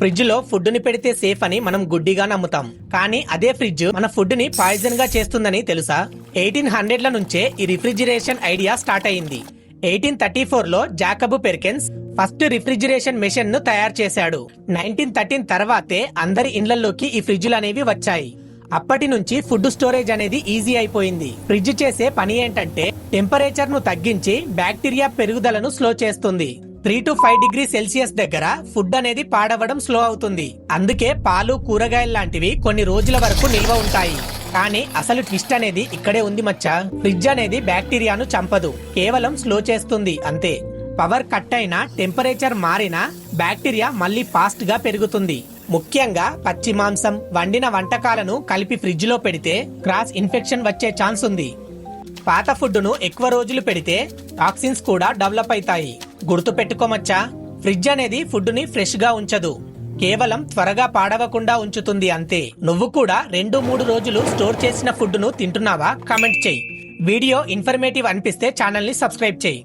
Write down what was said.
Fridge లో food ని పెడితే సేఫ్ అని మనం గుడ్డిగా నమ్ముతాం. కానీ అదే ఫ్రిడ్జ్ మన ఫుడ్ ని పాయిజన్ గా చేస్తుందని తెలుసా? 1800ల నుంచే ఈ రిఫ్రిజిరేషన్ ఐడియా స్టార్ట్ అయింది. 1834 లో Jacob Perkins first refrigeration machine ను తయారు చేశాడు. 1913 తర్వాతే అందరి ఇళ్లలోకి ఈ ఫ్రిడ్జ్లు అనేవి వచ్చాయి. అప్పటి నుంచి ఫుడ్ స్టోరేజ్ అనేది ఈజీ అయిపోయింది. ఫ్రిడ్జ్ చేసే పని ఏంటంటే టెంపరేచర్ ను తగ్గించి బ్యాక్టీరియా పెరుగుదలను స్లో చేస్తుంది. 3 to 5 డిగ్రీ సెల్సియస్ దగ్గర ఫుడ్ అనేది పాడవడం స్లో అవుతుంది. అందుకే పాలు, కూరగాయలు లాంటివి కొన్ని రోజుల వరకు నిల్వ ఉంటాయి. కానీ అసలు ట్విస్ట్ అనేది ఇక్కడే ఉంది మచ్చా. ఫ్రిడ్జ్ అనేది బ్యాక్టీరియాను చంపదు, కేవలం స్లో చేస్తుంది అంతే. పవర్ కట్ అయినా, టెంపరేచర్ మారినా బ్యాక్టీరియా మళ్ళీ ఫాస్ట్ గా పెరుగుతుంది. ముఖ్యంగా పచ్చి మాంసం, వండిన వంటకాలను కలిపి ఫ్రిడ్జ్ లో పెడితే క్రాస్ ఇన్ఫెక్షన్ వచ్చే ఛాన్స్ ఉంది. పాత ఫుడ్ ను ఎక్కువ రోజులు పెడితే టాక్సిన్స్ కూడా డెవలప్ అవుతాయి. గుర్తు పెట్టుకోమచ్చా, ఫ్రిడ్జ్ అనేది ఫుడ్ ని ఫ్రెష్ గా ఉంచదు, కేవలం త్వరగా పాడవకుండా ఉంచుతుంది అంతే. నువ్వు కూడా 2-3 రోజులు స్టోర్ చేసిన ఫుడ్ ను తింటున్నావా? కామెంట్ చేయి. వీడియో ఇన్ఫర్మేటివ్ అనిపిస్తే ఛానల్ ని సబ్స్క్రైబ్ చేయి.